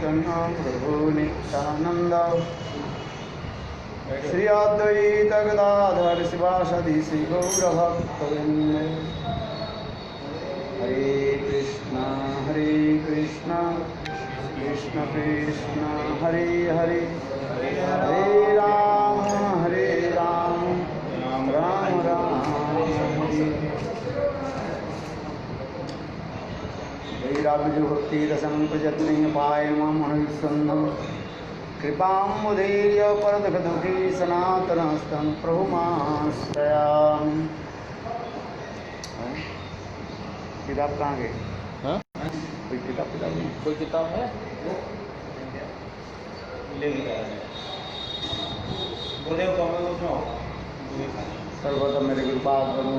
प्रभु नित्यानंद श्री अद्वैत गदाधर शिवासदि श्री गौरभक्तवृंद। हरे कृष्णा कृष्ण कृष्ण हरे हरे, हरे राम राम राम हरे। वैराग्य भक्ति रसं प्रजत्न पाय मनुष्यन्नम कृपामुदीर्य परदुखी सनातनस्तं प्रभुमाश्रयामि। किताब कहाँ गए? कोई किताब नहीं? कोई किताब है? सर्वतम मेरे गुरुपाद बनो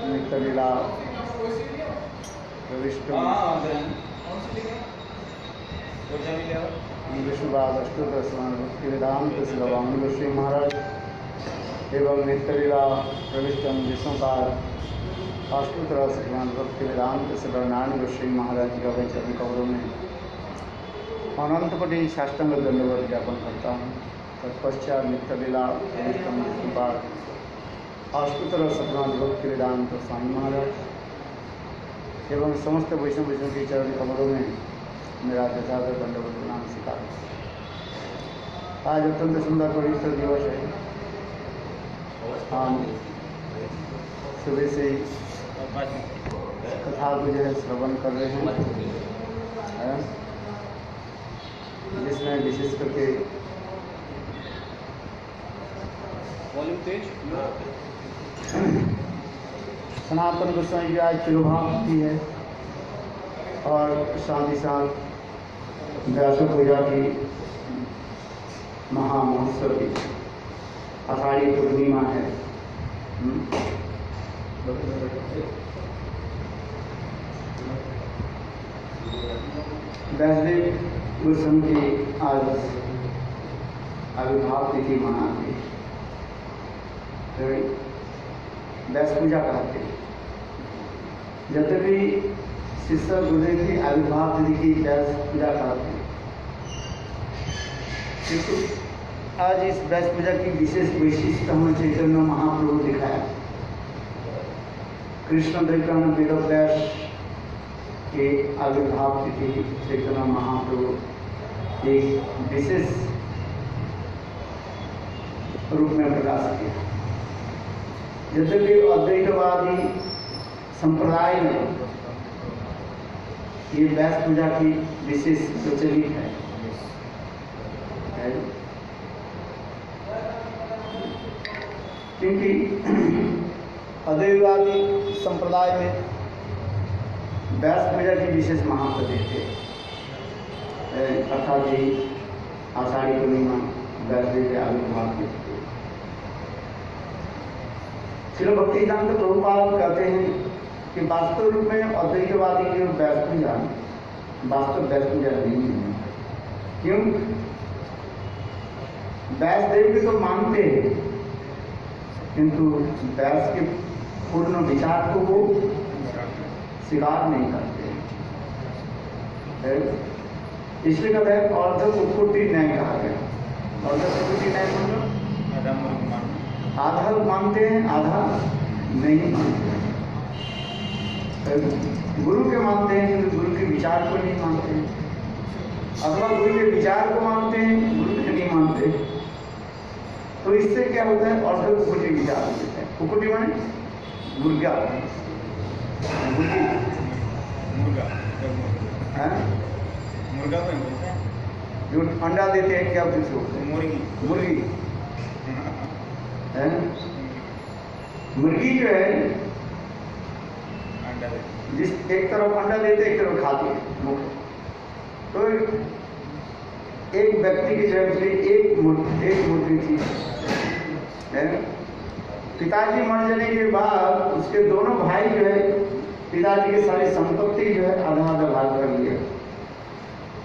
नित्य लीला विष्णुपाद अष्टोत्तरस्मरण भक्ति वेदांत शिवानंद गोस्वामी महाराज एवं नित्य लीला प्रविष्टम विष्णुपाद अष्टोत्तरस्मरण भक्ति वेदांत शिवानंद गोस्वामी महाराज जी का वैचरण कवरों में अनंत कोटि साष्टांग दंडवत ज्ञापन करता हूँ। तत्पश्चात नित्य लीला प्रविष्टम विष्णुपाद अष्टोत्तरस्मरण भक्ति वेदांत स्वामी महाराज एवं समस्त वैष्णव के चरण कमरों में मेरा यथार्थ दंडवत प्रणाम स्वीकार। आज अत्यंत सुंदर पवित्र दिवस है। हम सुबह से कथा को जो है श्रवण कर रहे हैं, जिसमें विशेष करके सनातन गोस्वामी की आज तिरुभाव की है और साथ ही साथ व्यास पूजा की महामहोत्सव की आषाढ़ी पूर्णिमा है। व्यासदेव गोस्वामी की आज आविर्भाव तिथि मनाते हैं, व्यास पूजा कहते हैं। यद्यपि शिष्य गुरुदेव की आविर्भाव तिथि की व्यास पूजा कराते हैं, किंतु आज इस व्यास पूजा की विशेष वैशिष्ट हमें चैतन्य महाप्रभु दिखाया। कृष्ण द्वैपायन वेद व्यास के आविर्भाव तिथि चैतन्य महाप्रभु एक विशेष रूप में प्रकाश किया। यद्यपि अद्वैतवादी संप्रदाय में ये व्यास पूजा की विशेष प्रचलित है। क्योंकि अद्वैतवादी संप्रदाय में व्यास पूजा की विशेष महत्व देते हैं, अर्थात ही आषाढ़ी पूर्णिमा व्यासदेव के आविर्भाव देते हैं। श्रील भक्तिवेदांत प्रभुपाद कहते हैं कि वास्तव रूप में अद्वैतवादी की व्यास पूजा वास्तव व्यास पूजा नहीं है। क्यों? व्यासदेव भी तो मानते हैं, किंतु व्यास के पूर्ण विचार को वो स्वीकार नहीं करते। इसलिए कहते हैं अर्ध उत्कुटी न्याय कहा गया। अर्ध उत्कुटी न्याय मतलब आधा मानते हैं, आधा नहीं मानते हैं। गुरु के मानते हैं किंतु गुरु के विचार को नहीं मानते हैं, अथवा गुरु के विचार को मानते हैं, गुरु के नहीं मानते। तो इससे क्या होता है? अर्ध कुकुटी विचार होते हैं। कुकुटी माने मुर्गा, मुर्गी, मुर्गा को बोलते हैं जो अंडा देते हैं, क्या बोलते हैं? मुर्गी है। मुर्गी जो है जिस एक तरफ अंडा देते एक तरफ खाती है मुख। तो एक व्यक्ति की जन्म से एक मुर्गी थी। पिताजी मर जाने के बाद उसके दोनों भाई जो है पिताजी की सारी संपत्ति जो है आधा आधा भाग कर लिया,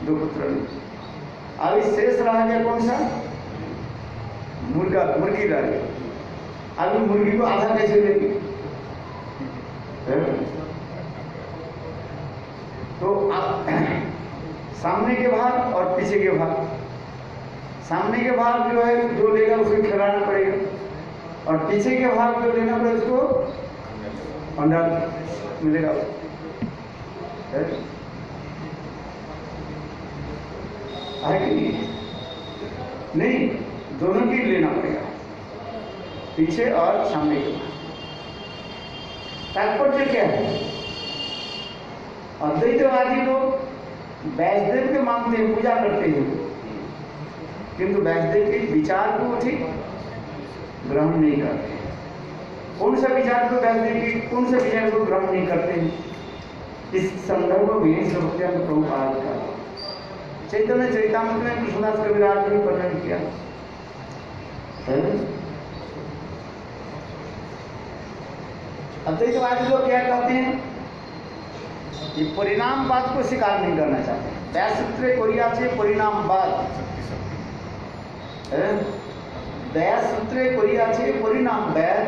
दो पुत्र ने। अभी शेष रहा गया कौन सा? मुर्गी रह गई। अभी मुर्गी को आधा कैसे लेगी? तो सामने के भाग और पीछे के भाग। सामने के भाग जो है जो लेगा उसको खिलाना पड़ेगा, और पीछे के भाग जो लेना पड़ेगा उसको अंडा मिलेगा। है कि नहीं? दोनों की लेना पड़ेगा, पीछे और सामने के भाग। तात्पर्य क्या है? अद्वैतवादी लोग वैष्णव के मानते हैं, पूजा करते हैं, किंतु वैष्णव के विचार को ठीक ग्रहण नहीं करते। कौन सा विचार को वैष्णव के कौन से विचार को ग्रहण नहीं करते हैं? इस संदर्भ में श्रीमद् प्रभुपाद का चैतन्य चरितामृत में कृष्णदास कविराज ने वर्णन किया। अद्वैतवादी लोग क्या कहते हैं? ये परिणामवाद को स्वीकार नहीं करना चाहते। व्यासूत्रे कोरिया से परिणामवाद, व्यासूत्रे कोरिया से परिणामवाद,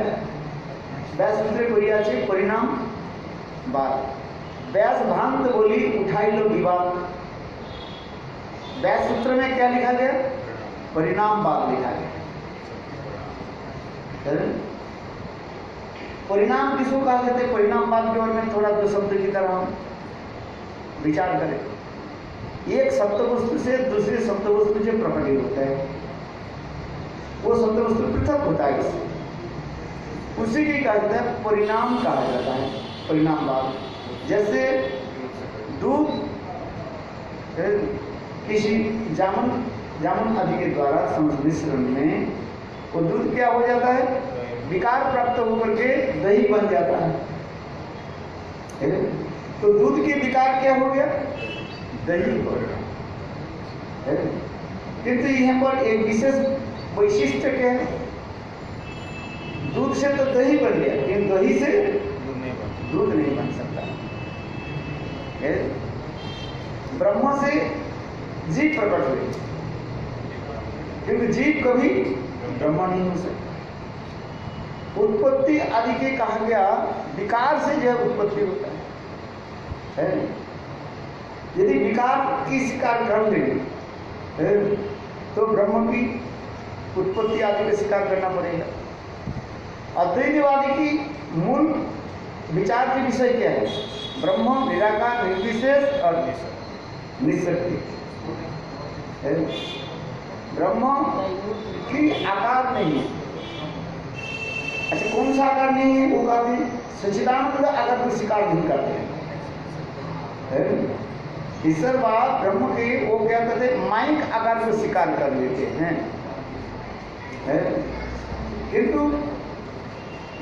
व्यासूत्रे कोरिया से परिणामवाद। व्यास भांत बोली उठाई लो विवाद। व्यासूत्र में क्या लिखा गया? परिणामवाद लिखा गया। परिणाम किसको कहा जाता है? परिणामवाद के बारे में थोड़ा दो शब्द की तरह हम विचार करें। एक शब्द वस्तु से दूसरे शब्द वस्तु जो प्रकटित होता है वो शब्द वस्तु पृथक होता है, उसी की कहा जाता है परिणाम कहा जाता है, परिणामवाद। जैसे दूध किसी जामुन आदि के द्वारा संमिश्रण में वो दूध क्या हो जाता है? विकार प्राप्त होकर के दही बन जाता है। तो दूध के विकार क्या हो गया? दही हो गया। किंतु यहाँ पर एक विशेष वैशिष्ट्य क्या है? दूध से तो दही बन गया, लेकिन दही से दूध नहीं बन सकता। ब्रह्म से जीव प्रकट हुए, क्योंकि जीव कभी ब्रह्म नहीं हो सकता। उत्पत्ति आदि के कहा गया विकार से जो है उत्पत्ति होता है। यदि विकार की स्वीकार कर लेंगे तो ब्रह्म की उत्पत्ति आदि का स्वीकार करना पड़ेगा। अद्वैतवादी की मूल विचार के विषय क्या है? ब्रह्म निराकार, निर्विशेष और निःशक्ति। ब्रह्म की आकार नहीं है। अच्छा, कौन सा आकार नहीं है? वो कहते हैं सच्चिदानंद आकार को स्वीकार नहीं करते हैं। ईश्वरवाद ब्रह्म के वो क्या कहते हैं? माइक आकार को स्वीकार कर लेते हैं। किंतु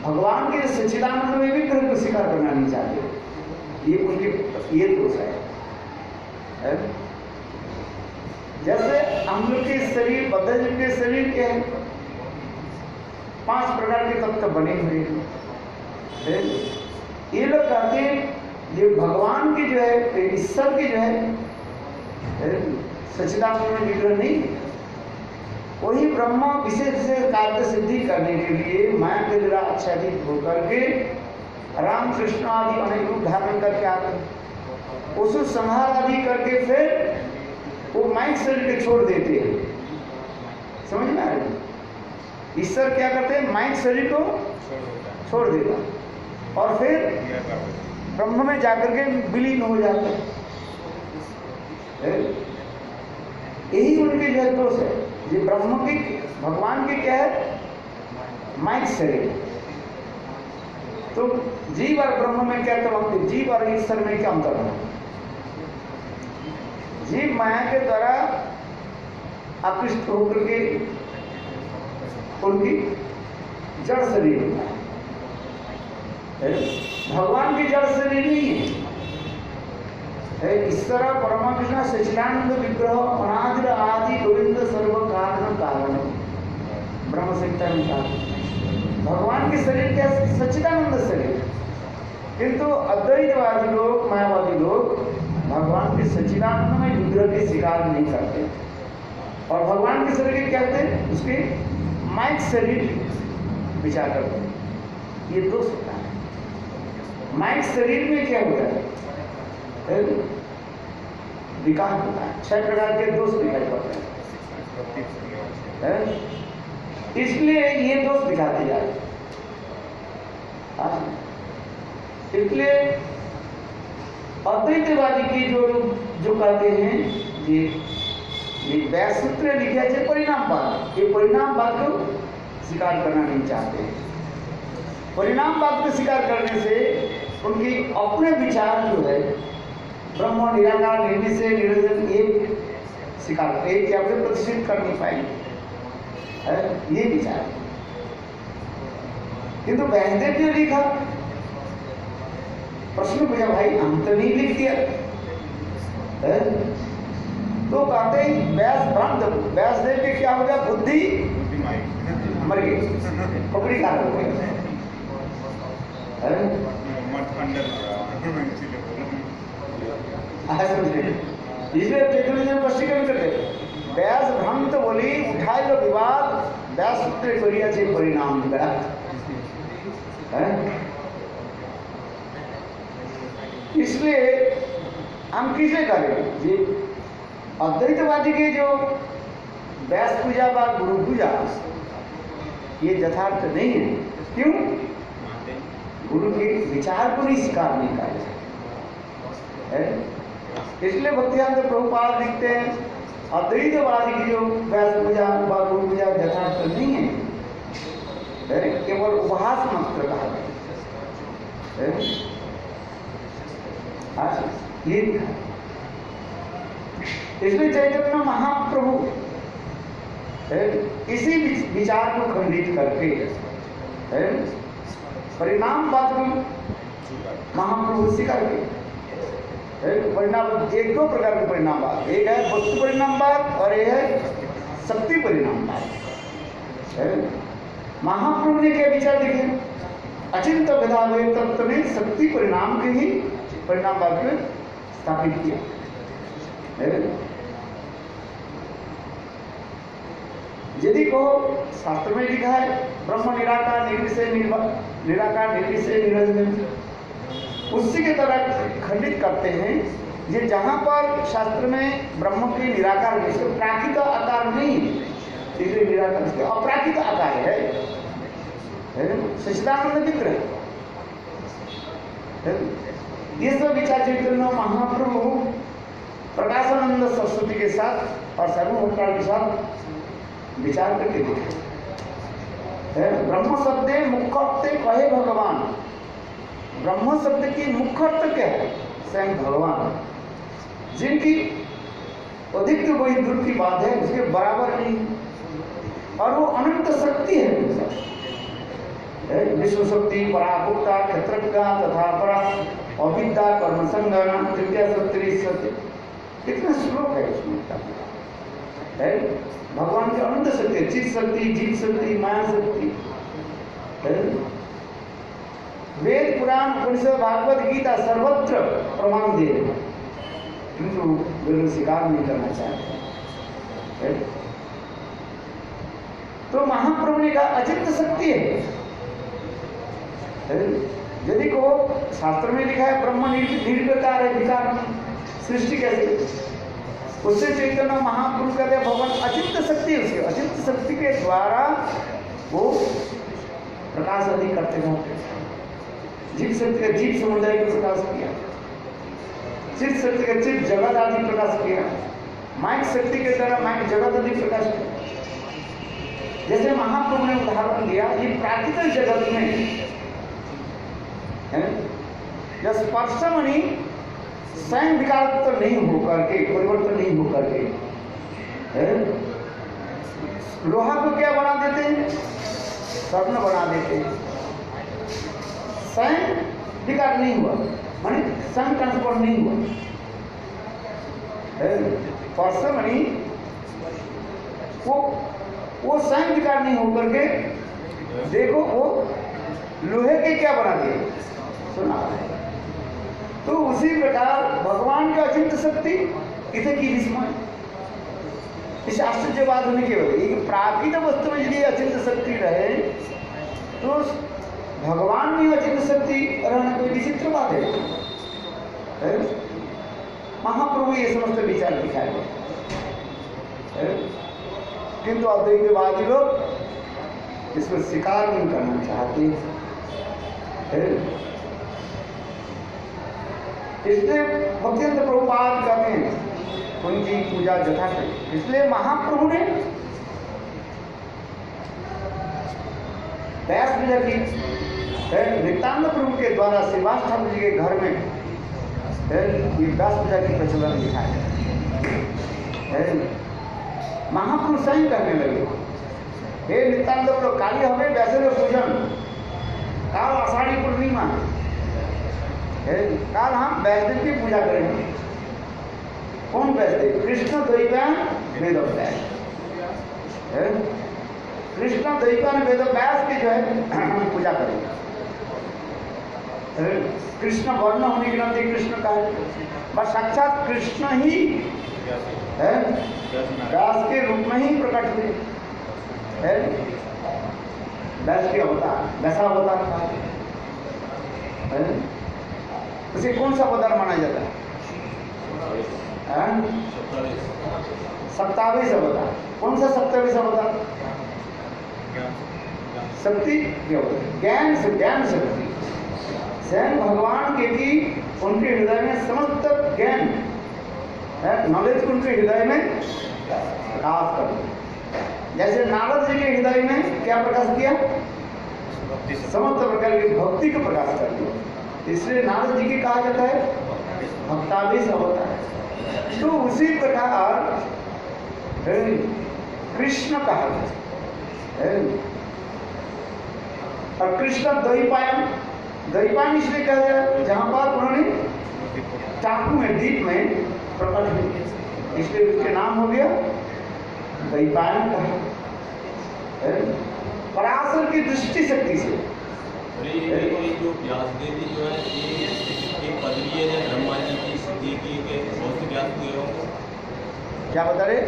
भगवान के सच्चिदानंद में भी ग्रह को स्वीकार करना नहीं चाहते। ये उनके ये दोष है। जैसे हम लोग के शरीर, बद्धजीव के शरीर के 5 प्रकार के तत्व बने हुए हैं। ये लोग कहते हैं ये भगवान की जो है, ईश्वर की जो है सच्चिदानंद में विग्रह नहीं, वही ब्रह्म विशेष विशेष कार्य सिद्धि करने के लिए माया के द्वारा आच्छादित होकर के राम कृष्ण आदि अनेक रूप धारण करके आते हैं। उसको संहार आदि करके फिर वो माइक शरीर के छोड़ देते हैं। समझ में आ रही? ईश्वर क्या करते हैं? माइक शरीर को छोड़ देगा और फिर ब्रह्म में जाकर के विलीन हो जाते हैं। यही उनके जो दोष है। ये ब्रह्म की, भगवान की क्या है? माइक शरीर। तो जीव और ब्रह्म में क्या अंतर? जीव और ईश्वर में क्या अंतर है? जीव माया के द्वारा आकृष्ट होकर के उनकी जड़ शरीर होता है। भगवान की जड़ शरीर नहीं है। ईश्वर परमा कृष्ण सच्चिदानंद विग्रह अनादि आदि गोविंद सर्व कारण कारण ब्रह्म संहिता में कहा। भगवान के शरीर क्या? सच्चिदानंद शरीर। किंतु अद्वैतवादी लोग, मायावादी लोग भगवान के सच्चिदानंद में विग्रह के स्वीकार नहीं करते और भगवान के शरीर के क्या कहते हैं? उसके माइक शरीर विचार करते हैं। ये दोष होता है। माइक शरीर में क्या होता है? विकार होता है, 6 प्रकार के दोष दिखाई पड़ते हैं। इसलिए ये दोष दिखाते जाए। इसलिए अद्वैतवादी की जो कहते हैं ये व्यास सूत्र लिखे थे परिणामवाद, ये परिणामवाद को स्वीकार करना नहीं चाहते। परिणामवाद को स्वीकार करने से उनकी अपने विचार जो है ब्रह्म निराकार निर्विशेष निरंजन एक स्वीकार एक क्या प्रतिष्ठित कर नहीं पाएंगे, ये विचार। किंतु व्यासदेव ने लिखा, प्रश्न पूछा भाई हम तो नहीं लिख दिया, तो कहते हैं व्यासदेव के क्या हो गया, बुद्धि मर गई, पकड़ी कार हो गई। इसलिए चैतन्य स्पष्टीकरण करते व्यास भ्रांत बोली उठाए लो विवाद व्यास सूत्र करिया छे परिणाम दिया। इसलिए हम किसे करें, ये अद्वैतवादी के जो व्यास पूजा व गुरु पूजा ये यथार्थ नहीं है। क्यों? गुरु के विचार को नहीं स्वीकार नहीं कर है। इसलिए भक्तिवेदांत प्रभुपाद लिखते हैं अद्वैतवादी की जो व्यास पूजा व गुरु पूजा यथार्थ नहीं है, केवल उपहास मात्र कहा है। ये इसलिए चैतन्य महाप्रभु इसी विचार को खंडित करके परिणामवाद को महाप्रभु स्वीकार किए। परिणाम एक दो प्रकार के परिणामवाद, एक है वस्तु परिणामवाद और एक है शक्ति परिणामवाद। महाप्रभु ने क्या विचार देखे, अचिंत भेदाभेद तत्व में शक्ति परिणाम के ही परिणामवाद को स्थापित किया। यदि को शास्त्र में लिखा है ब्रह्म निराकार निर्विशेष निराकार निर्विशेष निरंजन, उसी के तरह खंडित करते हैं। ये जहां पर शास्त्र में ब्रह्म के निराकार विषय प्राकृत आकार नहीं, इसलिए निराकार अपराकृत आकार है, सच्चिदानंद विग्रह। ये सब विचार चैतन्य महाप्रभु प्रकाशानंद सरस्वती के साथ और सर्वभूतकाल के साथ विचार करके देखे। ब्रह्म शब्द मुख्य अर्थ कहे भगवान, ब्रह्म शब्द की मुख्य अर्थ क्या है, स्वयं भगवान, जिनकी अधिक वही दूर की बात है, उसके बराबर नहीं, और वो अनंत शक्ति है। विश्व शक्ति पराभुक्ता क्षेत्रज्ञा तथा परा अविद्या कर्म संगना तृतीय सत्य सत्य, कितने श्लोक है उसमें है। भगवान की अनंत शक्ति, चित शक्ति, जीव शक्ति, माया शक्ति। वेद पुराण उपनिषद भागवत गीता सर्वत्र प्रमाण दे, किंतु वे लोग स्वीकार नहीं करना चाहते। तो महाप्रभु ने कहा अचिंत शक्ति है। यदि को शास्त्र में लिखा है ब्रह्म निर्विकार है, विकार सृष्टि कैसे, उससे चैतन्य महापुरुष कहते हैं भगवान अचिंत शक्ति, उसके अचिंत शक्ति के द्वारा वो प्रकाश आदि करते हैं। जीव शक्ति का जीव समुदाय को प्रकाश किया, चित शक्ति का चित जगत आदि प्रकाश किया, माइक शक्ति के द्वारा माइक जगत आदि प्रकाश किया। जैसे महाप्रभु ने उदाहरण दिया, ये प्राकृतिक जगत में स्पर्शमणि स्वयं विकार तो नहीं होकर के, परिवर्तन नहीं होकर के लोहा को क्या बना देते हैं, स्वर्ण बना देते हैं। स्वयं विकार नहीं हुआ, माने स्वयं ट्रांसफर नहीं हुआ। स्पर्शमणि वो स्वयं विकार नहीं होकर के, देखो वो लोहे के क्या बना दिए, सुना। तो उसी प्रकार भगवान का अचिंत शक्ति इसे की विस्मय, इस आश्चर्यवाद होने के वजह प्राकृतिक वस्तु में यदि अचिंत शक्ति रहे तो भगवान में अचिंत शक्ति रहना कोई विचित्र बात है। महाप्रभु ये समस्त विचार दिखाए, किंतु अद्वैतवादी लोग इसको स्वीकार नहीं करना चाहते। इसलिए भक्तिवेदांत प्रभुपाद कहते हैं उनकी पूजा जथा करें। इसलिए महाप्रभु ने व्यास पूजा की, नित्यानंद प्रभु के द्वारा श्रीवास ठाकुर जी के घर में ये व्यास पूजा की प्रचलन दिखाई। महापुरुष स्वयं कहने लगे, हे नित्यानंद प्रभु, काली हमें व्यास पूजन, काल आषाढ़ी पूर्णिमा, काल हम वैष्णव की पूजा करेंगे। कौन वैष्णव? कृष्ण द्वैपायन वेदव्यास, कृष्ण द्वैपायन वेदव्यास की जो है हम पूजा करेंगे। कृष्ण वर्ण होने के नाते कृष्ण का है, बस साक्षात कृष्ण ही है, व्यास के रूप में ही प्रकट हुए है। व्यास के अवतार, वैसा अवतार था। उसे कौन सा अवतार माना जाता है? 27 अवतार। कौन सा 27 अवतार? शक्ति के अवतार, ज्ञान से, ज्ञान शक्ति। स्वयं भगवान के भी उनके हृदय में समस्त ज्ञान नॉलेज उनके हृदय में प्रकाश कर, जैसे नारद जी के हृदय में क्या प्रकाश किया? समस्त प्रकार की भक्ति को प्रकाश कर दिया। इसलिए नारद जी की कहा जाता है भक्तावेश अवतार। तो उसी प्रकार कृष्ण कहा है। और कृष्ण द्वैपायन, द्वैपायन इसलिए कहा जाए जहां पर उन्होंने चाकू में, दीप में प्रकट हुए, इसलिए उसके नाम हो गया द्वैपायन कहा। पराशर की दृष्टि शक्ति से जो व्यासदेव जी जो है ये पदवी है ब्रह्मा जी की सिद्धि की के बहुत से व्यास हुए होंगे। क्या बता रहे?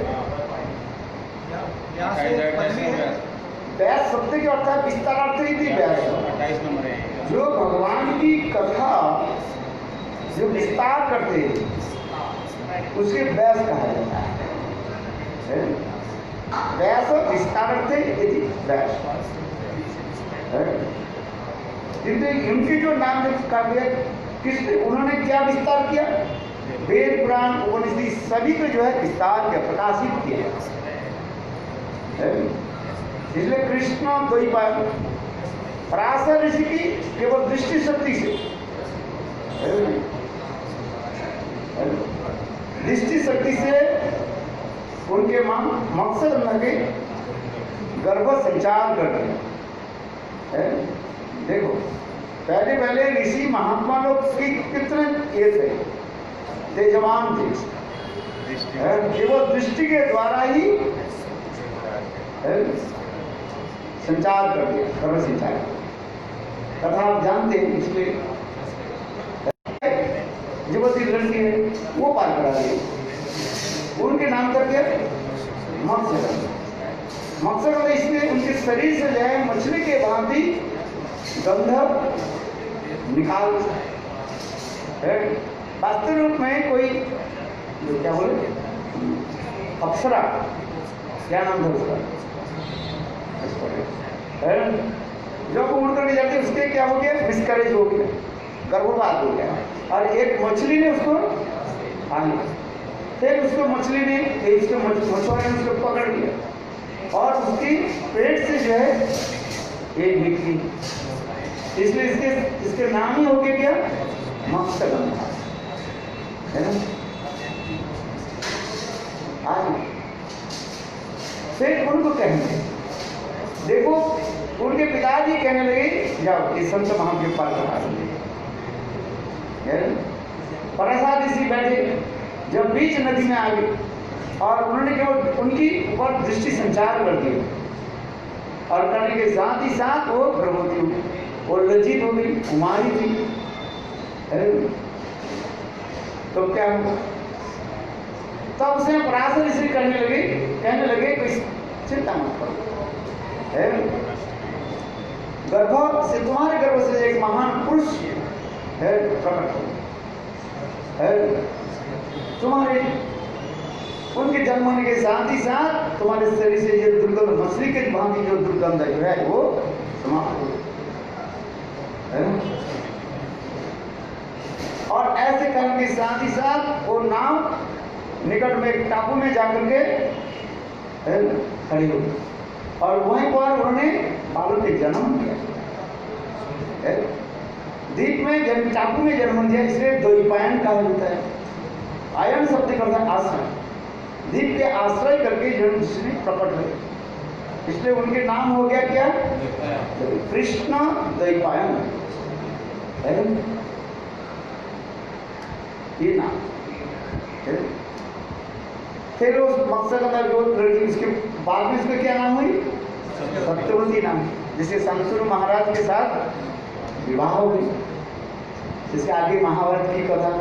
व्यास शब्द के अर्थात विस्तारार्थ ही थी व्यास। 28 नंबर है। जो भगवान की कथा जो विस्तार करते हैं उसे व्यास कहा जाता है। व्यास विस्तारार्थ यदि व्यास, किंतु उनके जो नाम का किसने, उन्होंने क्या विस्तार किया? वेद पुराण उपनिषद सभी को जो है विस्तार किया, प्रकाशित किया। इसलिए कृष्ण द्वैपायन पराशर ऋषि की केवल दृष्टि शक्ति से, दृष्टि शक्ति से उनके मकसद लगे गर्भ संचार कर रहे। देखो पहले पहले ऋषि महात्मा लोग की कितने ये थे, तेजवान थे, केवल दृष्टि के द्वारा ही संचार कर दिया, गर्भ संचार। कथा आप जानते हैं, इसलिए युवती लड़की है वो पार करा दी, उनके नाम करके मत्स्य। मत्स्य इसलिए उनके शरीर से जो है मछली के भांति गंध निकाल है। वास्तव रूप में कोई जो क्या बोले अप्सरा, क्या नाम था उसका, जब उड़ करके जाते उसके क्या हो गया? मिसकैरेज हो गया, गर्भपात हो गया, और एक मछली ने उसको खा लिया। फिर उसको मछली ने, मछुआरे ने उसको पकड़ लिया और उसकी पेट से जो है एक निकली। इसलिए इसके नाम ही हो गया क्या? मत्स्यगंधा, है ना। आज फिर उनको कहने, देखो उनके पिताजी कहने लगे जाओ इस संत महान के पास लगा दो। पराशर ऋषि बैठे जब बीच नदी में आ गए और उन्होंने केवल उनकी ऊपर दृष्टि संचार कर दिया और करने के साथ ही साथ वो गर्भवती हो गई, वो लज्जित हो गई, कुमारी थी। तो क्या हुआ? तब से पराशर ऋषि कहने लगे कोई चिंता मत करो, गर्भ से, तुम्हारे गर्भ से एक महान पुरुष है प्रकट हो। तुम्हारे उनके जन्म होने के साथ ही साथ तुम्हारे शरीर से ये दुर्गंध, मछली के भांति जो दुर्गंध जो है वो समाप्त हो है? और ऐसे करने के साथ ही साथ वो नाव निकट में एक टापू में जाकर के खड़ी हो गई और वहीं पर उन्होंने बालक के जन्म किया। द्वीप में जब टापू में जन्म दिया, इसलिए द्वैपायन कहा जाता है। आयन शब्द करता है आश्रय, द्वीप के आश्रय करके जन्म जिसने प्रकट हुए, इसलिए उनके नाम हो गया क्या? कृष्ण द्वैपायन, ये नाम। फिर उस मकसद का जो लड़की, उसके बाद में इसका क्या नाम हुई? सत्यवती नाम। जिसे शंतनु महाराज के साथ विवाह हो गई, जिसके आगे महाभारत की कथा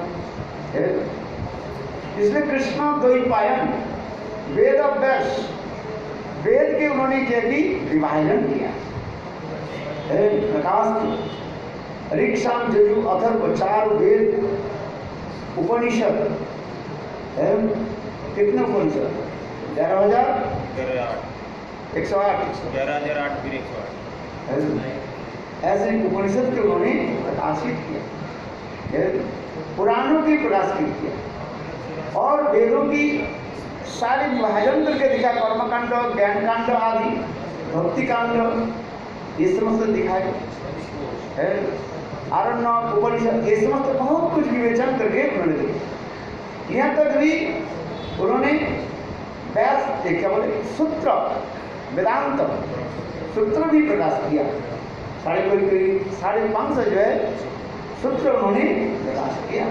है। इसलिए कृष्ण द्वैपायन, वेद अभ्यास, वेद के उन्होंने क्या की? विभाजन किया। प्रकाश ऋक् साम यजु अथर्व 4 वेद उपनिषद, कितने उपनिषद? 11,108, 11,008 फिर 108। ऐसे उपनिषद के उन्होंने प्रकाशित किया, पुराणों की प्रकाशित किया और वेदों की सारे विभाजन करके दिखा। कर्मकांड, ज्ञान कांड आदि, भक्ति कांड, ये समस्त दिखाए। आरण्य उपनिषद, ये समस्त बहुत कुछ विवेचन करके उन्होंने दिया। यहाँ तक भी उन्होंने व्यास क्या बोले सूत्र, वेदांत सूत्र भी प्रकाश किया। 550 जो है सूत्र उन्होंने प्रकाश किया।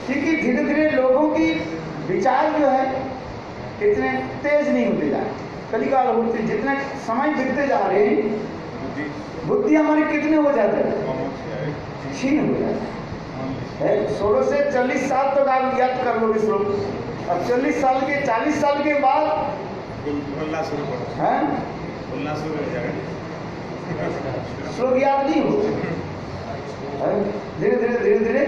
क्योंकि धीरे धीरे लोगों की विचार जो है कितने तेज नहीं होते जा रहे, कलिकाल होते जितने समय बीतते जा रहे हैं, बुद्धि हमारी कितने हो जाते हैं? क्षीण हो जाते हैं। 16 से 40 साल तक आप याद कर लो श्लोक, अब 40 साल के 40 साल के बाद बोलना शुरू करो, हैं बोलना शुरू हो जाएगा, श्लोक याद नहीं होते। धीरे धीरे धीरे धीरे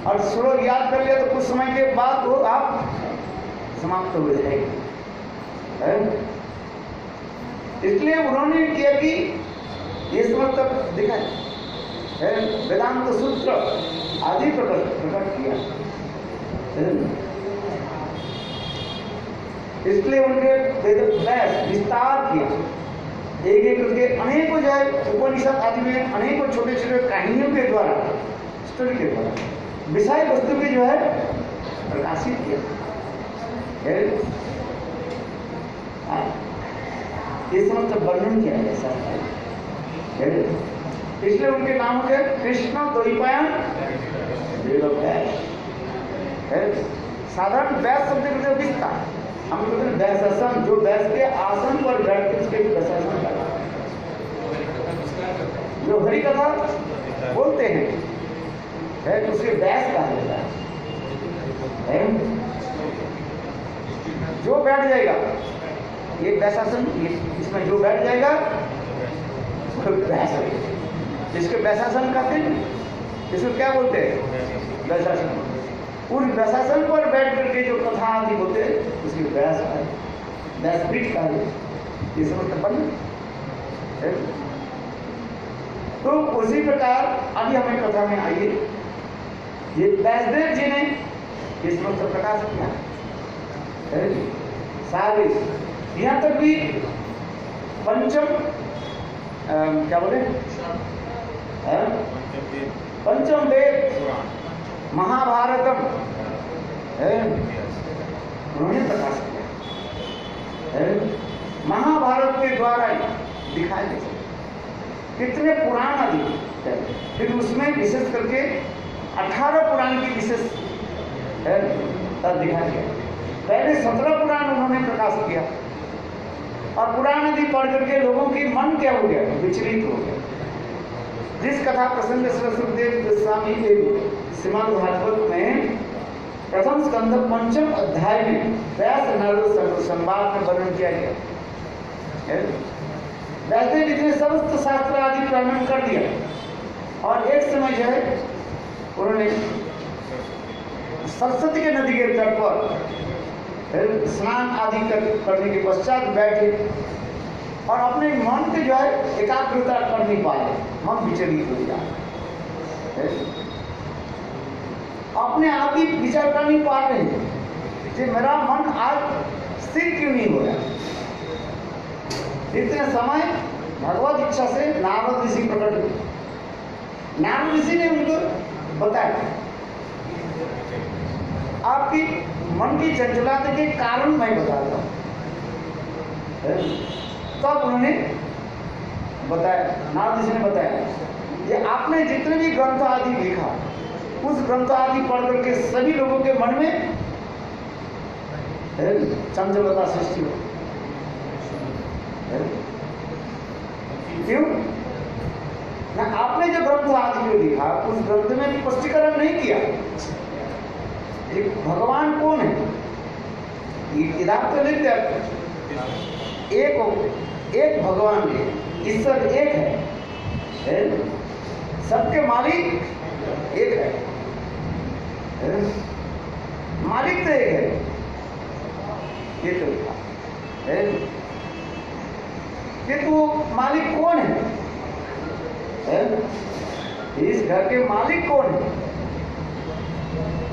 और श्लोक याद कर लिया तो कुछ समय के बाद वो आप समाप्त हो जाएंगे। इसलिए उन्होंने किया कि ये समय तक दिखाए, वेदांत सूत्र आदि प्रकट किया। इसलिए उनके वेद विस्तार किया, एक एक करके अनेकों जो है उपनिषद आदि में अनेकों छोटे छोटे कहानियों के द्वारा, स्टोरी के द्वारा विषय वस्तु के जो है प्रकाशित किया। ये समस्त वर्णन किया है ऐसा। इसलिए उनके नाम हो गए कृष्ण द्वैपायन वेदव्यास। साधारण व्यास शब्द कहते विस्तार, हम कहते हैं व्यासासन, जो व्यास के आसन पर बैठ के उसके व्यासासन करता है। जो हरि कथा बोलते हैं उसके व्यास कहा जाता है। जो बैठ जाएगा ये व्यासासन, इसमें जो बैठ जाएगा व्यास है। जिसके व्यासासन कहते हैं, इसको क्या बोलते हैं? व्यासासन। उस व्यासासन पर बैठ करके जो कथा आदि होते हैं उसकी व्यास है, व्यासपीठ का है। ये समझ बन। तो उसी प्रकार अभी हमें कथा में आइए, ये व्यासदेव जी ने ये समस्त प्रकाश किया सारे। यहाँ तक भी पंचम क्या बोले, पंचम वेद महाभारतम उन्होंने प्रकाश किया। महाभारत के द्वारा दिखाई दे कितने पुराण आदि, फिर उसमें विशेष करके 18 पुराण की विशेष तब दिखाया गया। पहले 17 पुराण उन्होंने प्रकाश किया और पुराण आदि पढ़ करके लोगों की मन क्या हो गया? विचलित हो गया। जिस कथा प्रसंग सुखदेव गोस्वामी के श्रीमद् भागवत में प्रथम स्कंध 5th अध्याय में व्यास नारद संवाद में वर्णन किया गया। व्यासदेव जी ने समस्त शास्त्र आदि प्रमाण कर दिया और एक समय जो है उन्होंने सरस्वती के नदी के तट पर स्नान आदि करने के पश्चात बैठे और अपने मन के जो है एकाग्रता कर नहीं पा रहे, मन विचलित हो जाए, अपने आप ही विचार कर नहीं पा रहे कि मेरा मन आज स्थिर क्यों नहीं हो रहा। इतने समय भगवत इच्छा से नारद ऋषि प्रकट हुए। नारद ऋषि ने उनको बताया आपकी मन की चंचलता के कारण मैं बताता हूँ। तब उन्होंने बताया, नारद ऋषि ने बताया ये आपने जितने भी ग्रंथ आदि लिखा उस ग्रंथ आदि पढ़ करके सभी लोगों के मन में चंचलता सृष्टि हो। क्यों ना आपने जो ग्रंथ आदि जो लिखा उस ग्रंथ में स्पष्टीकरण नहीं किया ये भगवान कौन है। इधर तो लिख दिया एक भगवान है, ईश्वर एक है, सबके मालिक एक है, मालिक तो एक है, ये तो लिखा है। किंतु मालिक कौन है? इस घर के मालिक कौन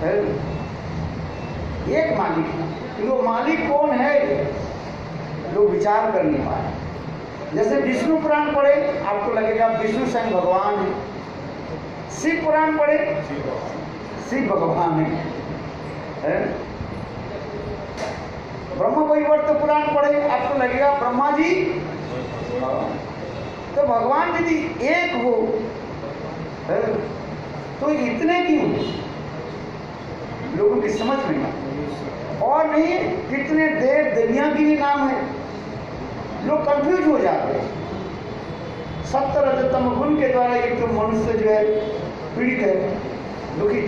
है? एक मालिक, किंतु मालिक कौन है लोग विचार कर नहीं पाए। जैसे विष्णु पुराण पढ़े आपको लगेगा विष्णु स्वयं भगवान है, शिव पुराण पढ़े शिव भगवान है, ब्रह्म वैवर्त पुराण पढ़े आपको लगेगा ब्रह्मा जी। तो भगवान यदि एक हो तो इतने क्यों लोगों की समझ में ना, और नहीं कितने देव देवियां की भी नाम है, लोग कंफ्यूज हो जाते हैं। 70 रजतम गुण के द्वारा एक तो मनुष्य जो है पीड़ित है, दुखित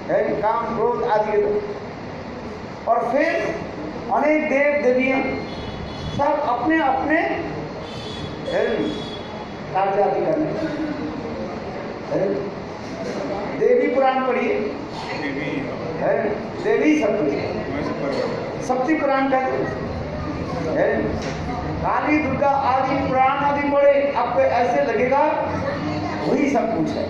है काम क्रोध आदि के, और फिर अनेक देव देवियां सब अपने अपने कार्य आदि करने। देवी पुराण पढ़िए, देवी शक्ति पुराण कहते हैं, काली दुर्गा आदि पुराण आदि पढ़े आपको ऐसे लगेगा वही सब कुछ है।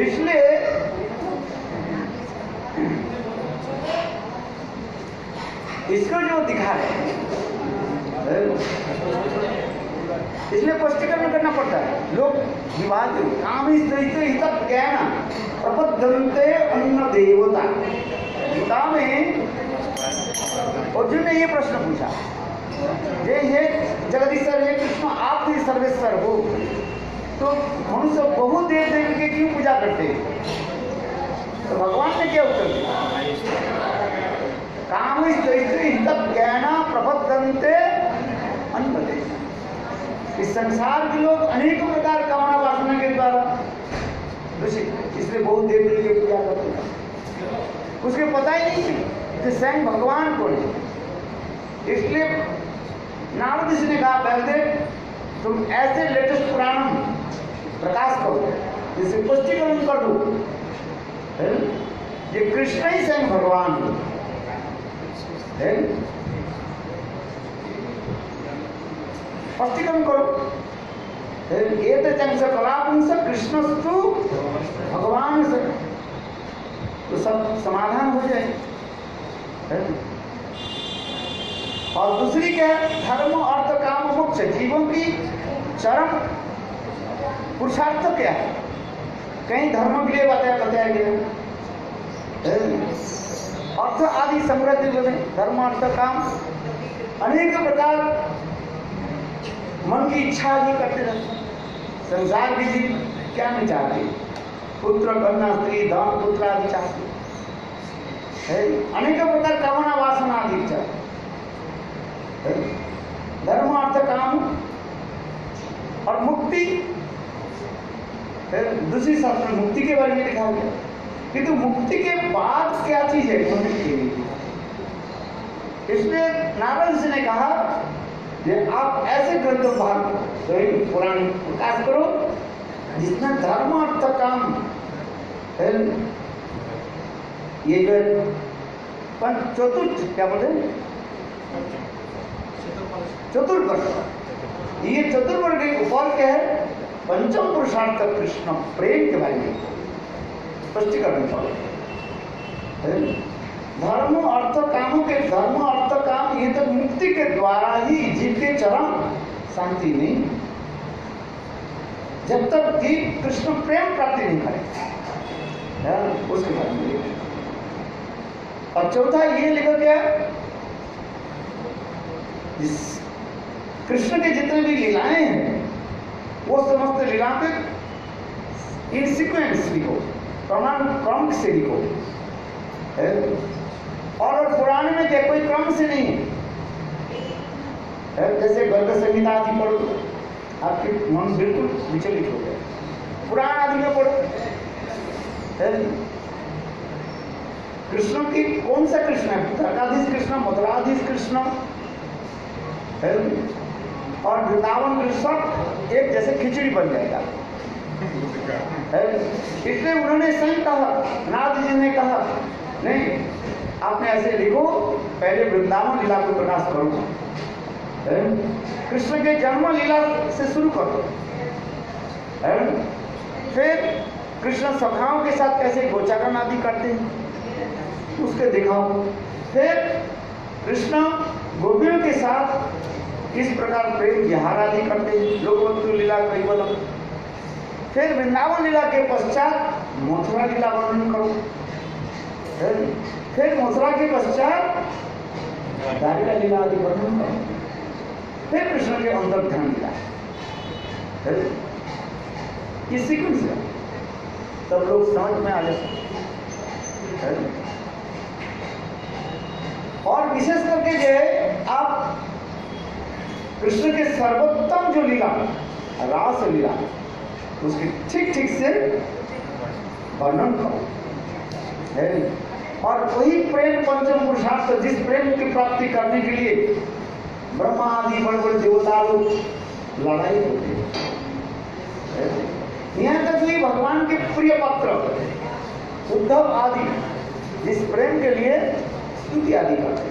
इसलिए इसको जो दिखा है इसलिए स्पष्टीकरण करना पड़ता है। लोग विवाद काम ज्ञान प्रबद्धन्ते अन्न देवता। गीता में अर्जुन ने ये प्रश्न पूछा, ये जगदीश्वर हे कृष्ण आप भी सर्वेश्वर हो, तो मनुष्य बहुत देव देवी के क्यों पूजा करते हैं? तो भगवान ने क्या उत्तर दिया, काम ज्ञान प्रबद्धन्ते अन्न देवता। इस संसार के लोग अनेक प्रकार कामना वासना के द्वारा दूषित, इसलिए बहुत देव देवी की पूजा करते हैं। उसके पता ही नहीं है कि स्वयं भगवान कौन है। इसलिए नारद ऋषि ने कहा पहले तुम ऐसे लेटेस्ट पुराण प्रकाश करो, जिसे पुष्टिकरण कर दो ये कृष्ण ही स्वयं भगवान है। स्पष्टीकरण करो, एक कलापुंस कृष्णस्तु भगवान से, तो सब समाधान हो जाए। और दूसरी क्या है, धर्म अर्थ काम मोक्ष, जीवन की चरम पुरुषार्थ क्या है। कहीं धर्म के लिए बताया गया, अर्थ आदि समृद्धि बने, धर्म अर्थ काम अनेक प्रकार मन की इच्छा आदि करते रहते। संसार की जीव क्या नहीं चाहते, पुत्र कन्या स्त्री धन पुत्र आदि चाहते, अनेक प्रकार कामना वासना आदि चाहते। धर्म अर्थ काम और मुक्ति, दूसरी शास्त्र में मुक्ति के बारे में लिखा गया, किंतु मुक्ति के बाद क्या चीज है ढूंढने के लिए इसलिए नारद जी ने कहा कि आप ऐसे ग्रंथ भाग पुराण प्रकाश करो जिसमें धर्म अर्थ काम है। ये जो चतुर्थ क्या बोले चतुर्वर्ग, ये चतुर्वर्ग के ऊपर क्या है पंचम पुरुषार्थ कृष्ण प्रेम के बारे में स्पष्टीकरण है। धर्म अर्थ कामों के धर्म अर्थ काम ये तो मुक्ति के द्वारा ही जीव के चरम शांति नहीं, जब तक जीव कृष्ण प्रेम प्राप्ति नहीं करे उसके बारे में। और चौथा ये लिखा क्या कृष्ण के जितने भी लीलाएं हैं वो समस्त लीला पे इन सीक्वेंस लिखो, क्रम से लिखो। और पुराण में क्या कोई क्रम से नहीं है। जैसे गर्ग संहिता आदि पढ़ो आपके मन बिल्कुल विचलित हो गए, पुराण आदि में पढ़ो कृष्ण की कौन सा कृष्ण है, द्वारकाधीश कृष्ण, मथुराधीश कृष्ण और वृंदावन कृष्ण एक जैसे खिचड़ी बन जाएगा। इसलिए उन्होंने स्वयं कहा, नाथ जी ने कहा नहीं आपने ऐसे लिखो, पहले वृंदावन लीला को प्रकाश करो, कृष्ण के जन्म लीला से शुरू करो, फिर कृष्ण सखाओं के साथ कैसे गोचारण आदि करते हैं उसके दिखाओ, फिर कृष्ण गोपियों के साथ किस प्रकार प्रेम विहार आदि करते हैं, लोकवस्तु लीला कैवल्य, फिर वृंदावन लीला के पश्चात मथुरा लीला वर्णन करो, फिर मथुरा के पश्चात द्वारिका लीला आदि वर्णन करो, फिर कृष्ण के अंदर ध्यान लीला, ये सीक्वेंस है, तब लोग समझ में आ जाते। और विशेष करके जो है आप कृष्ण के सर्वोत्तम जो लीला रास लीला उसके ठीक ठीक से वर्णन करो, और वही प्रेम पंचम पुरुषार्थ जिस प्रेम की प्राप्ति करने के लिए ब्रह्मा आदि बड़े बड़े देवता लोग लड़ाई होती है। यहाँ तक भी भगवान के प्रिय पत्र उद्धव आदि जिस प्रेम के लिए स्तुति आदि करते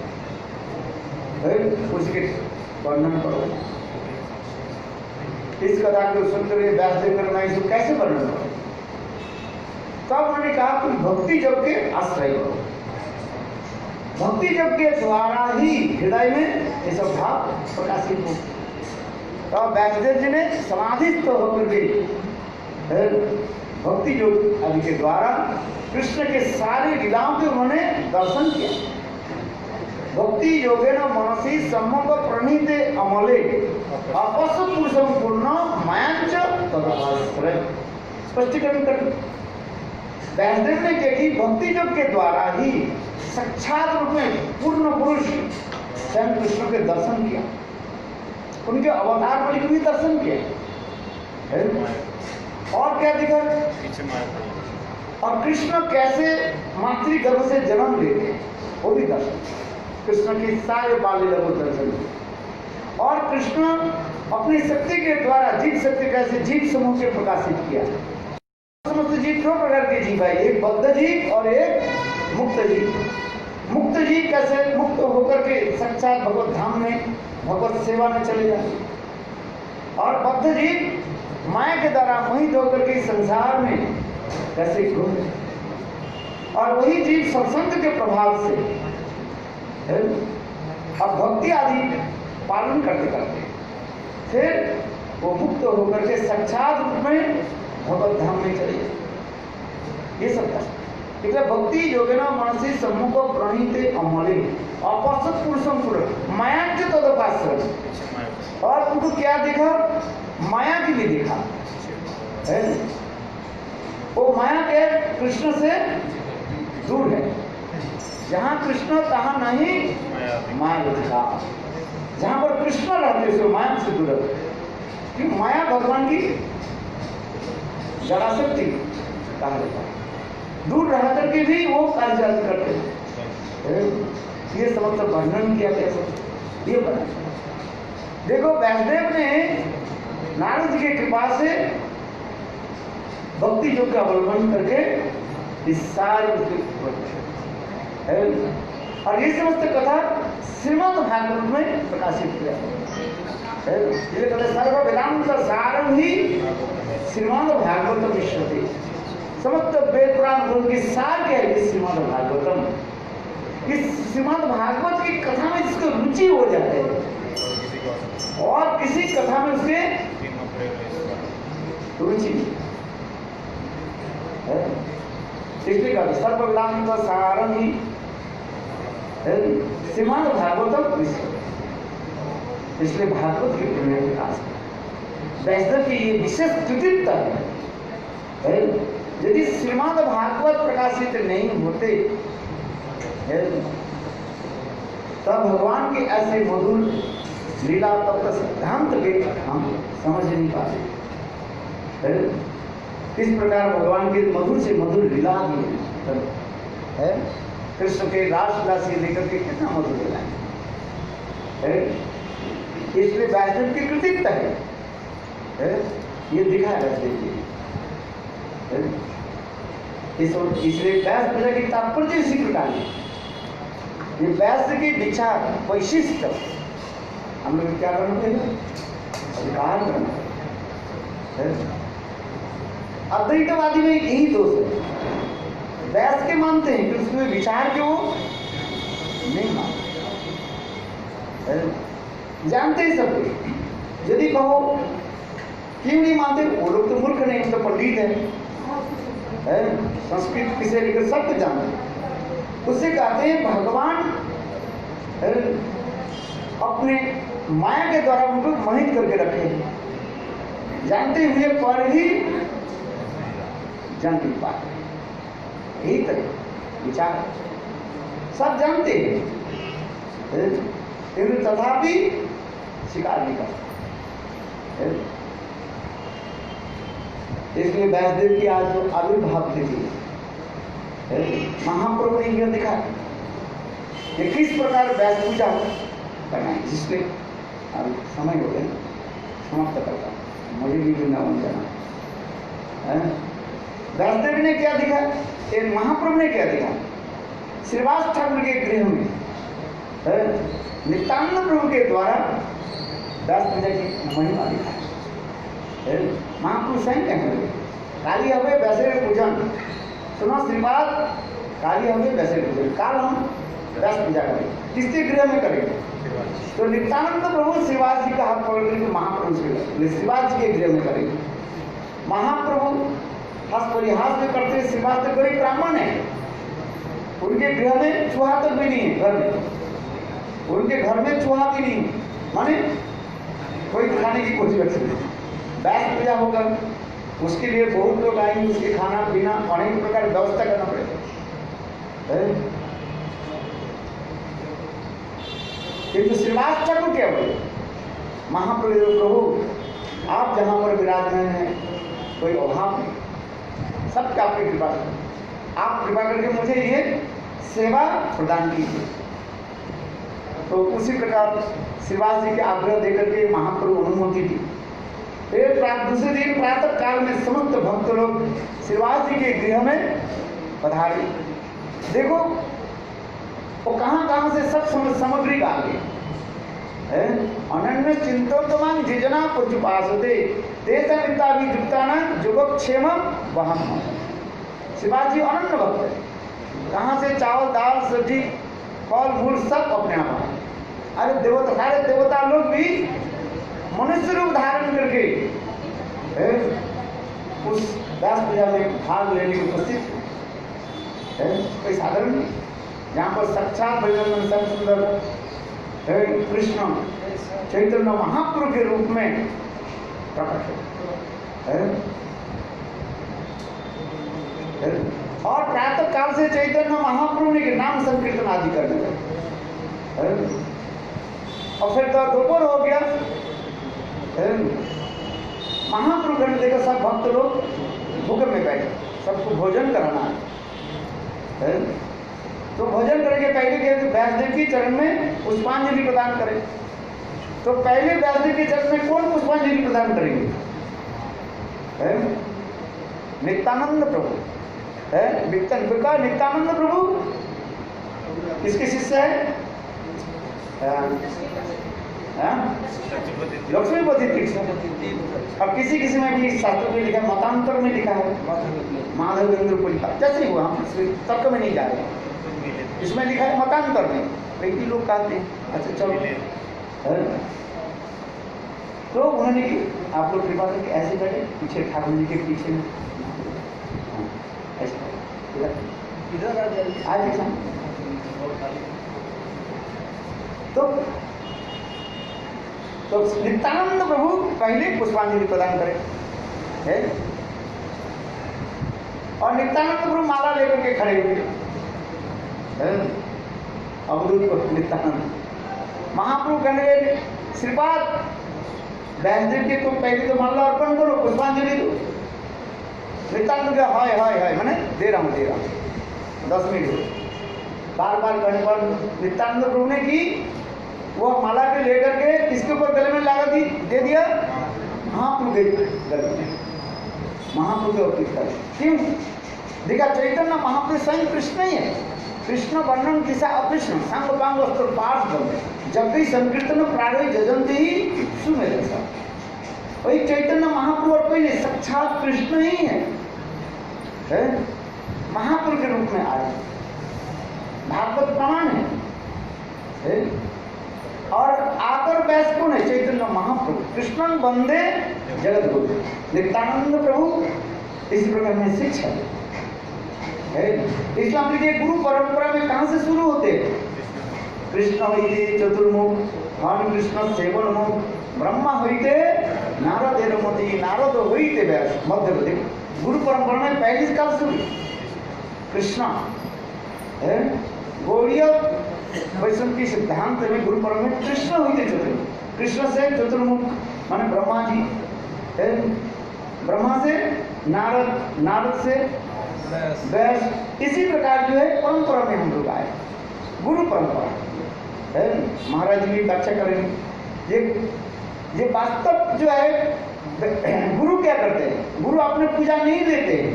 हैं उसके वर्णन करो। इस कथा को सुनते हुए व्यासदेव करना इसको कैसे वर्णन करो, तब उन्होंने कहा तुम भक्ति जग के आश्रय करो, भक्ति जग के द्वारा ही हृदय में ये सब भाव प्रकाशित हो। तो व्यासदेव जी ने समाधिस्थ होकर के भक्ति योग आदि के द्वारा कृष्ण के सारे लीलाओं के उन्होंने दर्शन किया। भक्ति योगेन मनसी सम्मक प्रणीते अमले अपस पुरुषम पूर्ण मायांच तदाश्रय। स्पष्टीकरण कर व्यासदेव ने देखी भक्ति योग के द्वारा ही साक्षात रूप में पूर्ण पुरुष स्वयं कृष्ण के दर्शन किया, उनके अवतार बलि भी दर्शन किया, और क्या दिखा और कृष्ण कैसे मातृगर्भ से जन्म लेते हैं वो भी दर्शन, कृष्ण की सारे बाल लीला को दर्शन, और कृष्ण अपनी शक्ति के द्वारा जीव शक्ति कैसे जीव समूह के प्रकाशित किया। समस्त जीव दो प्रकार के जीव है, एक बद्ध जीव और एक मुक्त जीव। मुक्त जीव कैसे मुक्त होकर के साक्षात भगवत धाम में भगवत सेवा में चले जाते, और बद्ध जीव माया के द्वारा मोहित होकर के संसार में कैसे घूमते, और वही जीव सत्संग के प्रभाव से और भक्ति आदि पालन करते करते फिर वो मुक्त होकर के साक्षात रूप में भगवत धाम में चले जाते। ये सब कष्ट इसलिए भक्ति योगिना मनसी सम्मुख प्रणीते अमले अपसत पुरुषम पुरुष माया के तदपाश्रय, और उनको क्या दिखा माया की भी दिखा है, वो माया के कृष्ण से दूर है, जहाँ कृष्ण तहाँ नहीं माया दिखा, जहाँ पर कृष्ण रहते उसे माया से दूर है, क्योंकि माया भगवान की जराशक्ति कहा जाता है, दूर रह करके भी वो कार्य करते हैं। ये समस्त वर्णन किया गया, ये बना। देखो व्यासदेव ने नारद जी की कृपा से भक्ति योग का अवलंबन करके इस सारे है, और ये समस्त कथा श्रीमद् भागवत में प्रकाशित किया है। ये कहते सर्व वेदांत सारम ही श्रीमद् भागवतम विश्वते, समस्त वेद पुराण ग्रंथ की सार क्या है? श्रीमद् भागवतम। इस श्रीमद् भागवत की कथा में जिसको रुचि हो जाए और किसी कथा में उसके रुचि है, इसलिए कहते सर्व वेदांत सारम ही श्रीमद् भागवतम विश्व। इसलिए भागवत के पुण्य विकास वैष्णव की ये विशेष कृतित्व है। यदि श्रीमद् भागवत प्रकाशित नहीं होते तब भगवान के ऐसे मधुर लीला तब तक सिद्धांत के हम समझ नहीं पाते। इस प्रकार भगवान के मधुर से मधुर लीला है। कृष्ण के रासलीला से लेकर के कितना मधुर लीला है, इसलिए वैष्णव की कृतित्व है। ये दिखा है वैष्णव जी, इसलिए व्यास पूजा की तात्पर्य इसी प्रकार है। ये व्यास की विचार वैशिष्ट हम लोग क्या करना चाहिए? अधिकार करना है। अद्वैतवादी में यही दोष है, व्यास के मानते हैं कि उसमें विचार क्यों नहीं मानते, जानते हैं सब कुछ। यदि कहो क्यों नहीं मानते, वो लोग तो मूर्ख नहीं, तो पंडित है, संस्कृत किसे लेकर सब कुछ जानते। उससे कहते हैं भगवान अपने माया के द्वारा उनको मोहित करके रखे, जानते हुए पर भी जान नहीं पाते। यही तरह विचार सब जानते हैं लेकिन तथापि स्वीकार नहीं करते। इसलिए व्यासदेव की आज जो आविर्भाव तिथि है, महाप्रभु ने यह दिखा कि किस प्रकार व्यास पूजा करना है, जिसके अब समय हो गया समाप्त करता, मुझे भी वृंदावन जाना है। व्यासदेव ने क्या दिखा, एक महाप्रभु ने क्या दिखा, श्रीवास ठाकुर के गृह में नित्यानंद प्रभु के द्वारा व्यास पूजा की महिमा दिखा। महापुरुष हैं क्या करेंगे, काली हवे वैसे पूजन सुनो श्रीवाद, काली हवे वैसे पूजन, काल हम व्यास पूजा करेंगे, किसके गृह में करेंगे? तो नित्यानंद प्रभु श्रीवास जी का हाथ पकड़ करके महाप्रभु श्रीवास जी के गृह में करेंगे। महाप्रभु हंस परिहास में करते, श्रीवास तो बड़े ब्राह्मण है, उनके गृह में चूहा तक भी नहीं है, घर में उनके घर में चूहा भी नहीं, माने कोई खाने की कोशिश करते नहीं। व्यास पूजा होगा, उसके लिए बहुत लोग आएंगे, उसके खाना पीना अनेक प्रकार की व्यवस्था करना पड़ेगा। किंतु श्रीवास ठाकुर क्या बोले, महाप्रभु आप जहाँ पर विराजमान हैं कोई अभाव नहीं, सबके आपकी कृपा से, आप कृपा करके मुझे ये सेवा प्रदान कीजिए। तो उसी प्रकार श्रीवास जी के आग्रह देकर के महाप्रभु अनुमति दी। फिर दूसरे दिन प्रातः काल में समस्त भक्त लोग श्रीवास जी के गृह में पधारे। देखो वो कहाँ से सब सामग्री आ गई है। अनन्य चिंतन जिजना पुरुषपासते तेजा विद्याभिजुक्ताना युगक्षेम वहन। शिवाजी जी अनन्य भक्त है, कहाँ से चावल दाल सब्जी फल मूल सब अपने आप आए। अरे देवता, सारे देवता लोग भी मनुष्य रूप धारण करके उस व्यास पूजा में भाग लेने की उपस्थित है। कोई साधारण नहीं, यहाँ पर साक्षात भजन सब सुंदर कृष्ण चैतन्य महाप्रभु के रूप में प्रकट है। और प्रातः काल से चैतन्य महाप्रभु ने नाम संकीर्तन आदि करने लगे। और फिर तो दोपहर हो गया, महाप्रभु ने देखा सब भक्त लोग भूख में बैठे, सबको भोजन कराना है। तो भोजन करेंगे पहले के व्यासदेव के चरण में पुष्पांजलि प्रदान करें। तो पहले व्यासदेव के चरण में कौन पुष्पांजलि प्रदान करेंगे? नित्यानंद प्रभु है। नित्यानंद प्रभु किसके शिष्य है? लक्ष्मीपति तीर्थ। अब किसी किसी में भी शास्त्र में लिखा, मतांतर में लिखा है माधवेंद्र पुरी का, जैसे हुआ, हम तर्क में नहीं जा रहे, इसमें लिखा है मतांतर में, कई लोग कहते हैं। अच्छा चलो, तो उन्होंने की आप लोग कृपा करके ऐसे बैठे पीछे ठाकुर जी के पीछे में, इधर आ जाइए, आ जाइए। तो नित्यानंद प्रभु पहले पुष्पांजलि प्रदान करें है? और नित्यानंद प्रभु माला लेकर के खड़े हुए अवधूत नित्यानंद महाप्रभु कहने लगे श्रीपाद व्यासदेव के तुम पहले तो माला अर्पण करो, पुष्पांजलि दो। नित्यानंद का हाय हाय हाय मैंने दे रहा हूँ 10 मिनट बार बार कहने पर नित्यानंद प्रभु ने की वो माला के लेकर के किसके ऊपर गले में लगा दी, दे दिया महाप्रभु के गले में, महाप्रभु के अर्पित कर। क्यों? देखा चैतन्य महाप्रभु स्वयं कृष्ण ही है। कृष्ण वर्णन किसा अकृष्ण सांग पांग वस्त्र पार्थ बन जब भी संकीर्तन प्राणि जजंती ही सुमेर सा। वही चैतन्य महाप्रभु और कोई नहीं, साक्षात कृष्ण ही है? महाप्रभु के रूप में आए, भागवत प्रमाण है। और आकर बैस कौन है? चैतन्य महाप्रभु। कृष्णन वंदे जगत गुरु नित्यानंद प्रभु। इस प्रकार में शिक्षा है। इस्लाम के गुरु परंपरा में कहां से शुरू होते? कृष्ण होते चतुर्मुख, भगवान कृष्ण सेवन मुख, ब्रह्मा होते नारद मती, नारद होते व्यास। मध्य प्रदेश गुरु परंपरा में पहली काल शुरू कृष्णा है। गौड़ीय वैष्णव की सिद्धांत में गुरु परंपरा में कृष्ण होते चतुर्मुख, कृष्ण से चतुर्मुख माने ब्रह्मा जी है, ब्रह्मा से नारद, नारद से व्यास। इसी प्रकार जो है परंपरा में हम लोग आए, गुरु परंपरा है। महाराज जी भी व्याख्या करेंगे। ये वास्तव जो है गुरु क्या करते हैं? गुरु अपने पूजा नहीं लेते हैं,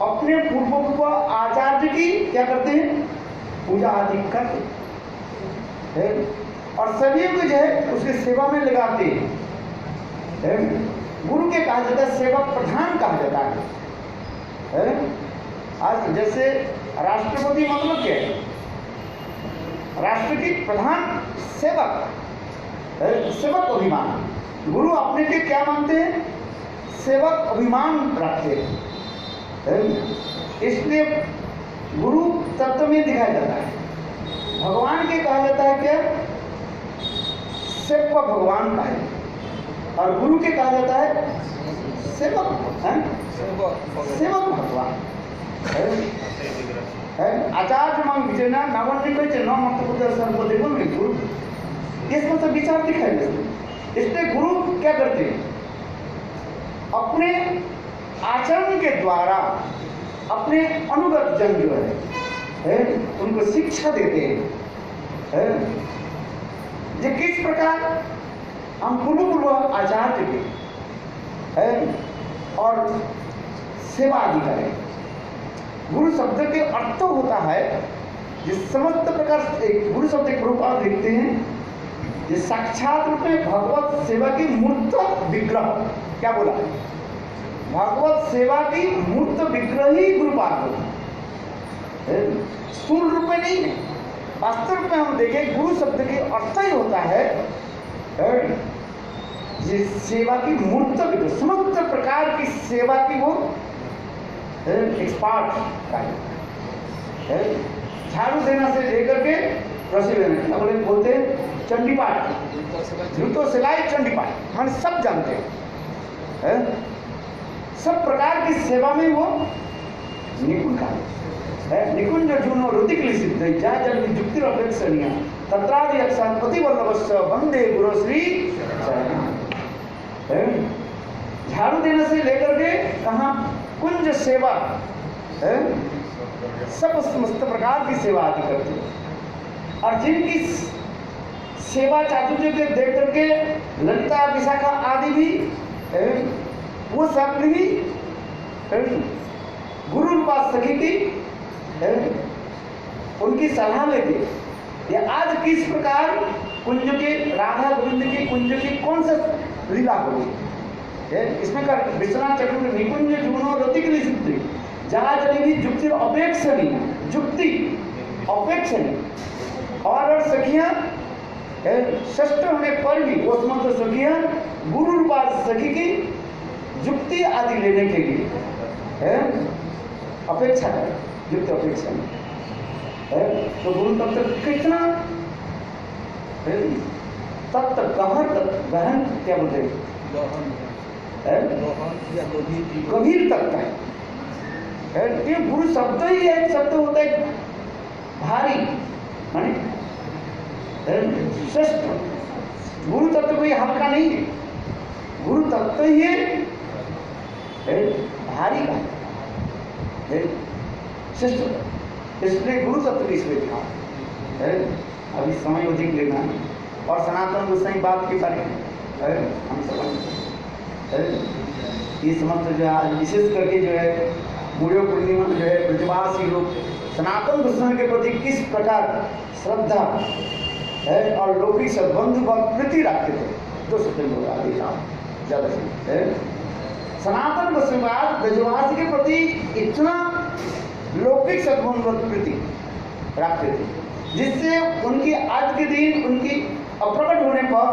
अपने पूर्व आचार्य की क्या करते हैं? पूजा आदि करते हैं और सभी को जो है उसकी सेवा में लगाते हैं। गुरु के कहा जाता है सेवा प्रधान कहा जाता है। आज जैसे राष्ट्रपति मतलब क्या है? राष्ट्र की प्रधान सेवक, सेवक अभिमान। गुरु अपने के क्या मानते हैं? सेवक अभिमान रखते हैं। इसलिए गुरु तत्व में दिखाया जाता है। भगवान के कहा जाता है क्या? सेवक भगवान का है। और गुरु के कहा जाता है सेवक है? सेवक भगवान है। आचार्य मांग विजयना नावन कहते न मत सर्व देखो गुरु, इसमें तो विचार दिखाई देते। इसलिए गुरु क्या करते हैं? अपने आचरण के द्वारा अपने अनुगत जन जो है उनको शिक्षा देते हैं। ये किस प्रकार हम पूर्व आचार्य के है और सेवा आदि करें। गुरु शब्द के अर्थ होता है जिस समस्त प्रकार गुरु शब्द के रूप लिखते हैं, ये साक्षात रूप में भगवत सेवा की मूर्त विग्रह। क्या बोला? भगवत सेवा की मूर्त विग्रह ही गुरुपाद है, स्थूल रूप में नहीं है। वास्तव रूप में हम देखें गुरु शब्द के अर्थ ही होता है ये सेवा की मूर्त विग्रह, समस्त प्रकार की सेवा की वो एक्सपर्ट का है। झाड़ू देना से लेकर के रसी लेना, बोले बोलते चंडी पाठ, जूतों सिलाई चंडी पाठ, हम सब जानते हैं। सब प्रकार की सेवा में वो निपुण का है। निकुंज जूनो रुतिकली सिद्ध जा जल जुक्ति अपेक्षणीय तत्रादि अक्षर प्रतिवल्लभस्य वंदे गुरु श्री चरण। झाड़ू देने से लेकर के कहाँ कुंज सेवा है, सब समस्त प्रकार की सेवा आदि करते हैं। और जिनकी सेवा चातुर्य के देख करके ललिता विशाखा आदि भी वो सब भी गुरु उपास सखी की उनकी सलाह लेते। ये आज किस प्रकार कुंज के राधा गोविंद की कुंज की कौन सा लीला होगी, इसमें कर विश्वनाथ चतुर्थ निकुंज जुगनो रतिक लिखते जहाँ चली भी जुक्ति अपेक्षणी जुक्ति अपेक्षणी और सखियां षष्ठ होने पर भी वो समस्त सखियां गुरु रूपा सखी की जुक्ति आदि लेने के लिए अपेक्षा है, युक्त अपेक्षा है। तो गुरु तब तक कितना तब तक गहन क्या बोलते गंभीर तक है। ये गुरु शब्द ही एक शब्द होता है भारी माने श्रेष्ठ। गुरु तत्व कोई हल्का नहीं है, गुरु तत्व ही भारी का श्रेष्ठ। इसलिए गुरु तत्व की इसमें था अभी समय अधिक लेना और सनातन गोस्वामी बात के बारे में हम समझ ये समस्त जो है विशेष करके जो है बूढ़े पूर्णिमा जो है ब्रजवासी लोग सनातन गोस्वामी के प्रति किस प्रकार श्रद्धा है और लौकिक संबंध व प्रीति रखते थे। 2 सेकंड होगा आगे ज़्यादा से सनातन गोस्वामी ब्रजवासी के प्रति इतना लौकिक संबंध व प्रीति रखते थे जिससे उनकी आज के दिन उनकी अप्रकट होने पर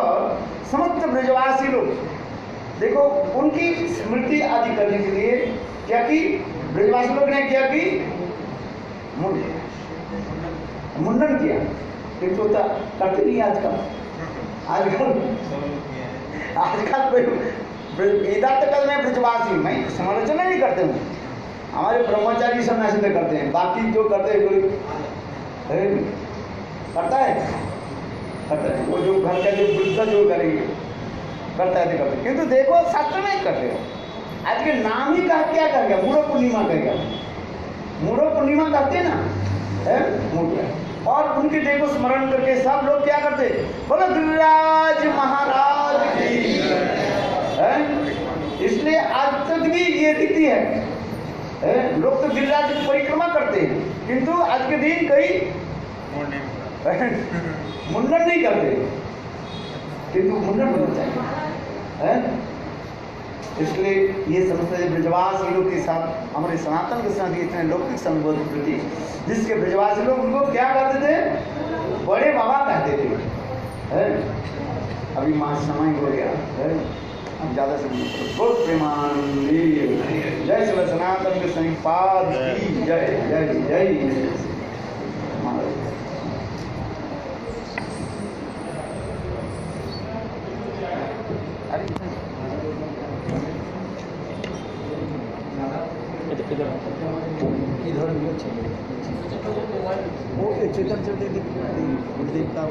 समस्त ब्रजवासी लोग देखो उनकी स्मृति आदि करने के लिए क्या की ब्रजवासी लोग ने क्या की मुंडन किया, किंतु करते नहीं आजकल इधर तक मैं ब्रजवासी मैं समालोचना नहीं करते हूँ, हमारे ब्रह्मचारी सन्यासी तो करते हैं, बाकी जो करते हैं कोई करता है वो जो घर का जो वृद्ध जो करेंगे करता है करते, किंतु देखो शास्त्र नहीं करते हो। आज के नाम ही कहा क्या कर गया मूढ़ पूर्णिमा कहेगा, मूढ़ पूर्णिमा कहते ना मूढ़ और उनके देखो स्मरण करके सब लोग क्या करते बोलो गिरिराज महाराज की इसलिए आज तक भी ये रीति है। लोग तो गिरिराज की परिक्रमा करते हैं किंतु आज के दिन कई मुंडन नहीं करते, किंतु मुंडन होना चाहिए। इसलिए ये समस्या ब्रजवासी लोग के साथ हमारे सनातन के साथ इतने लौकिक संबंध प्रति जिसके ब्रजवासी लोग उनको क्या कहते थे बड़े बाबा कहते थे। अभी माँ समय हो गया है, हम ज़्यादा समय बहुत प्रेमानंदी जय श्री सनातन के संपाद की जय जय जय। इधर भी अच्छा वो चेतन चलते देवता